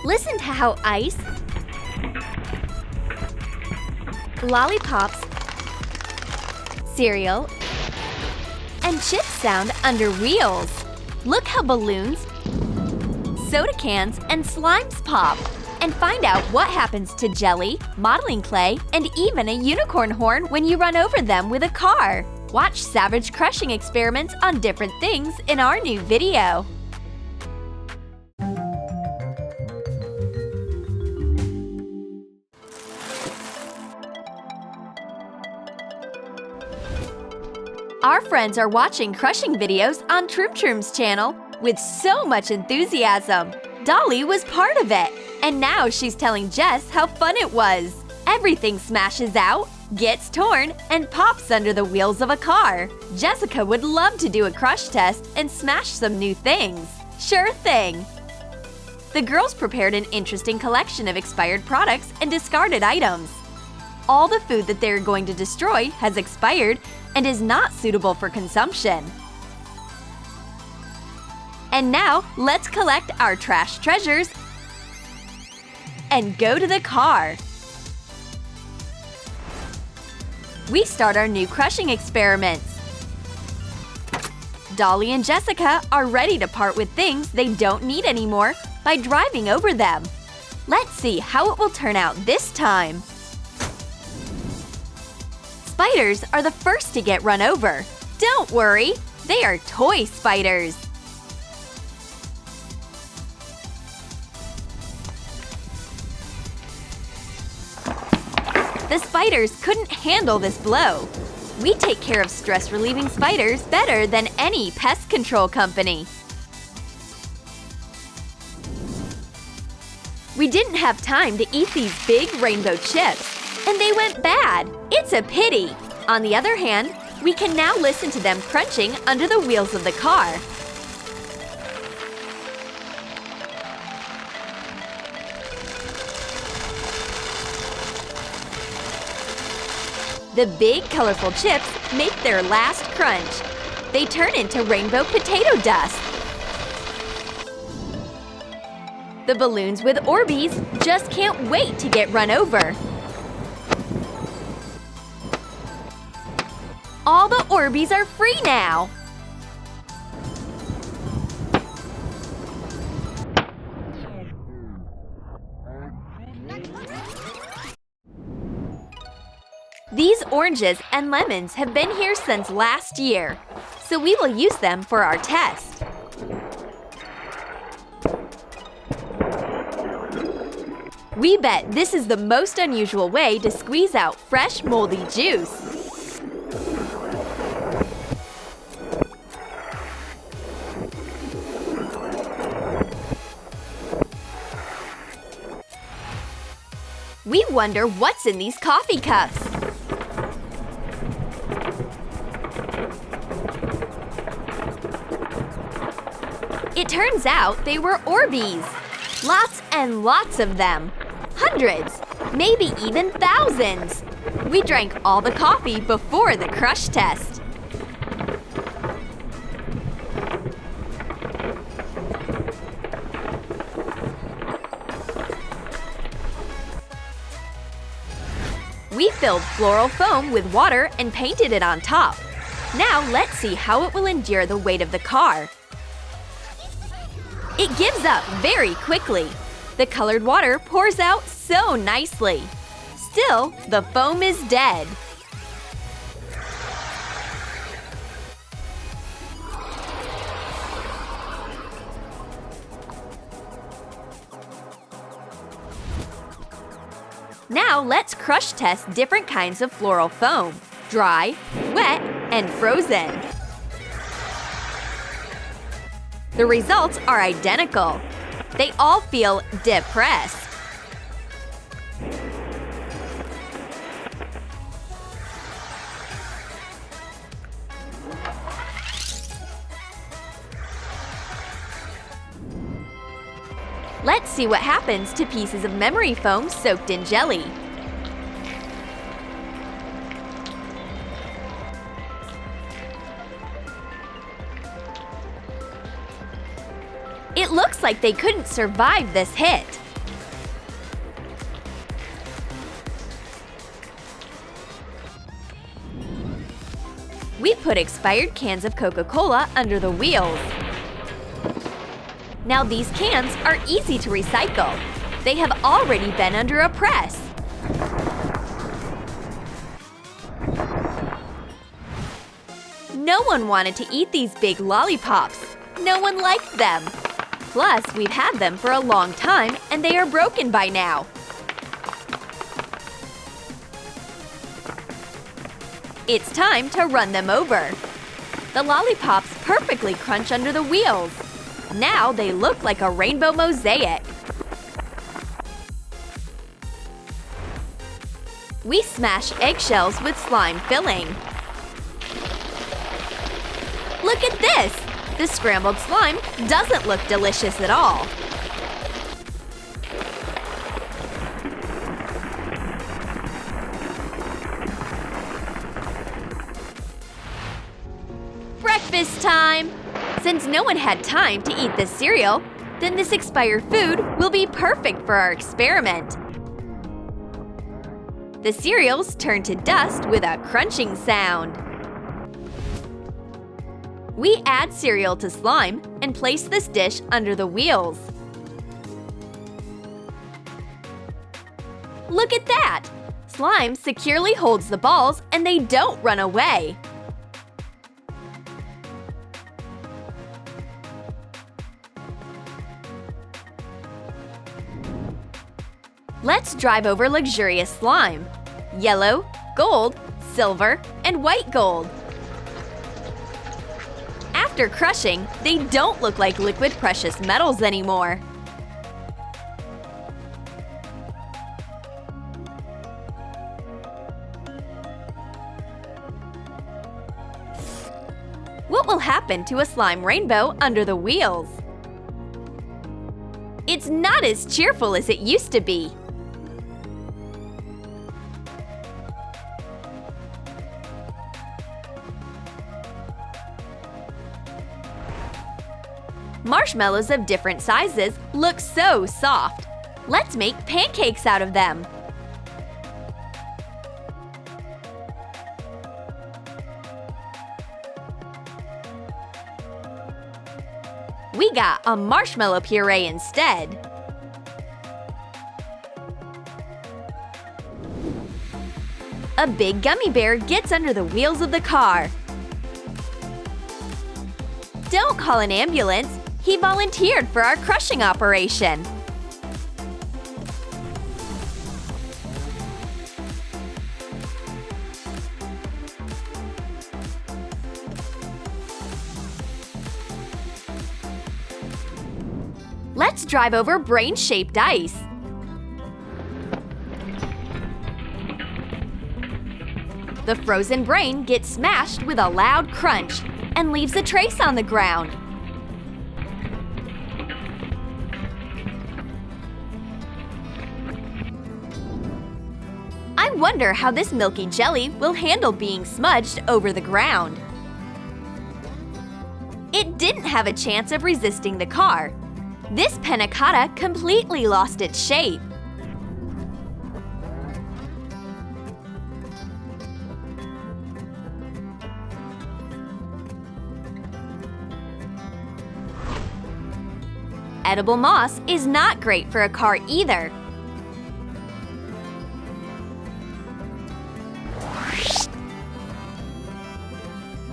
Listen to how ice, lollipops, cereal, and chips sound under wheels. Look how balloons, soda cans, and slimes pop. And find out what happens to jelly, modeling clay, and even a unicorn horn when you run over them with a car. Watch savage crushing experiments on different things in our new video. Our friends are watching crushing videos on Troom's channel with so much enthusiasm. Dolly was part of it, and now she's telling Jess how fun it was. Everything smashes out, gets torn, and pops under the wheels of a car. Jessica would love to do a crush test and smash some new things. Sure thing! The girls prepared an interesting collection of expired products and discarded items. All the food that they're going to destroy has expired and is not suitable for consumption. And now, let's collect our trash treasures and go to the car. We start our new crushing experiments. Dolly and Jessica are ready to part with things they don't need anymore by driving over them. Let's see how it will turn out this time. Spiders are the first to get run over. Don't worry, they are toy spiders. The spiders couldn't handle this blow. We take care of stress-relieving spiders better than any pest control company. We didn't have time to eat these big rainbow chips, and they went bad. It's a pity. On the other hand, we can now listen to them crunching under the wheels of the car. The big, colorful chips make their last crunch. They turn into rainbow potato dust. The balloons with Orbeez just can't wait to get run over. All the Orbeez are free now! These oranges and lemons have been here since last year, so we will use them for our test. We bet this is the most unusual way to squeeze out fresh, moldy juice. We wonder what's in these coffee cups. It turns out they were Orbeez. Lots and lots of them. Hundreds, maybe even thousands. We drank all the coffee before the crush test. We filled Floral Foam with water and painted it on top. Now let's see how it will endure the weight of the car. It gives up very quickly. The colored water pours out so nicely. Still, the foam is dead. Now let's crush test different kinds of floral foam: dry, wet, and frozen. The results are identical. They all feel depressed. Let's see what happens to pieces of memory foam soaked in jelly. It looks like they couldn't survive this hit. put expired cans of Coca-Cola under the wheels. Now these cans are easy to recycle. They have already been under a press. No one wanted to eat these big lollipops. No one liked them. Plus, we've had them for a long time and they are broken by now. It's time to run them over. The lollipops perfectly crunch under the wheels. Now they look like a rainbow mosaic. We smash eggshells with slime filling. Look at this! The scrambled slime doesn't look delicious at all. Breakfast time! Since no one had time to eat this cereal, then this expired food will be perfect for our experiment. The cereals turn to dust with a crunching sound. We add cereal to slime and place this dish under the wheels. Look at that! Slime securely holds the balls and they don't run away. Let's drive over luxurious slime. Yellow, gold, silver, and white gold. After crushing, they don't look like liquid precious metals anymore. What will happen to a slime rainbow under the wheels? It's not as cheerful as it used to be. Marshmallows of different sizes look so soft. Let's make pancakes out of them. We got a marshmallow puree instead. A big gummy bear gets under the wheels of the car. Don't call an ambulance. He volunteered for our crushing operation. Let's drive over brain-shaped ice. The frozen brain gets smashed with a loud crunch and leaves a trace on the ground. I wonder how this milky jelly will handle being smudged over the ground. It didn't have a chance of resisting the car. This panna cotta completely lost its shape. Edible moss is not great for a car either.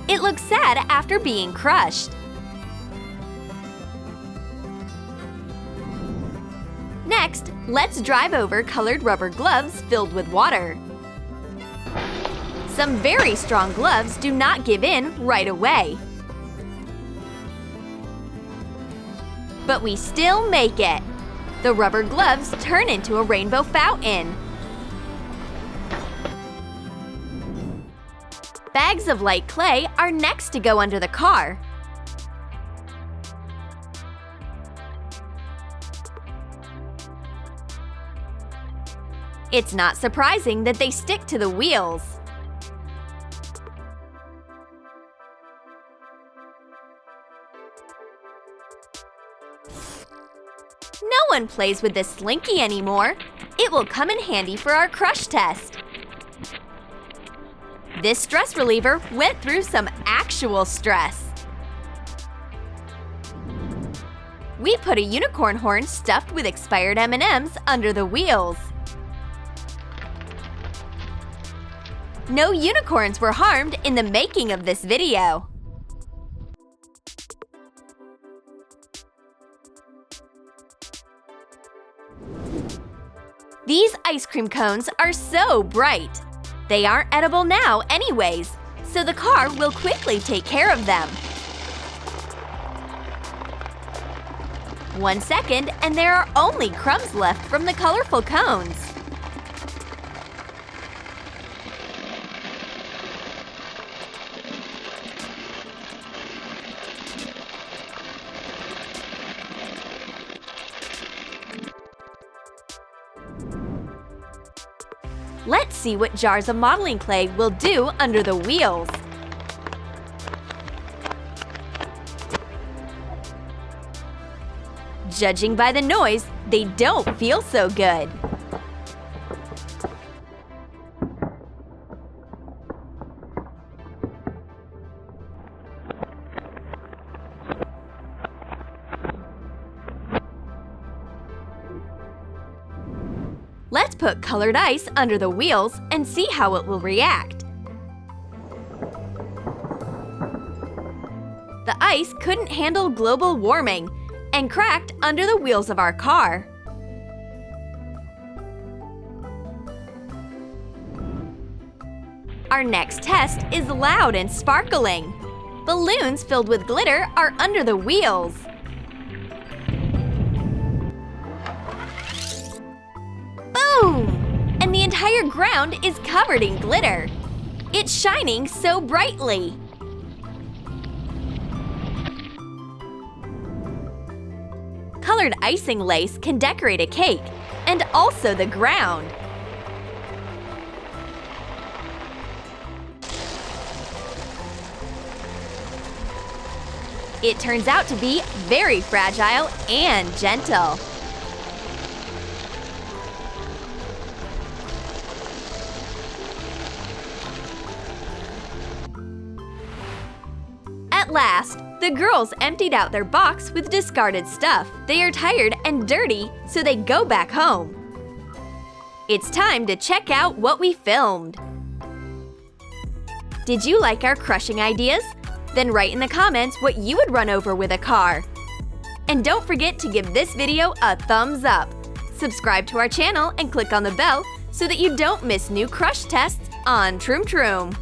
It looks sad after being crushed. Next, let's drive over colored rubber gloves filled with water. Some very strong gloves do not give in right away. But we still make it. The rubber gloves turn into a rainbow fountain. Bags of light clay are next to go under the car. It's not surprising that they stick to the wheels. No one plays with this Slinky anymore. It will come in handy for our crush test. This stress reliever went through some actual stress. We put a unicorn horn stuffed with expired M&Ms under the wheels. No unicorns were harmed in the making of this video. These ice cream cones are so bright. They aren't edible now anyways, so the car will quickly take care of them. 1 second, and there are only crumbs left from the colorful cones. Let's see what jars of modeling clay will do under the wheels. Judging by the noise, they don't feel so good. Let's put colored ice under the wheels and see how it will react. The ice couldn't handle global warming and cracked under the wheels of our car. Our next test is loud and sparkling. Balloons filled with glitter are under the wheels. Boom! And the entire ground is covered in glitter. It's shining so brightly. Colored icing lace can decorate a cake and also the ground. It turns out to be very fragile and gentle. At last, the girls emptied out their box with discarded stuff. They are tired and dirty, so they go back home. It's time to check out what we filmed. Did you like our crushing ideas? Then write in the comments what you would run over with a car. And don't forget to give this video a thumbs up. Subscribe to our channel and click on the bell so that you don't miss new crush tests on Troom Troom.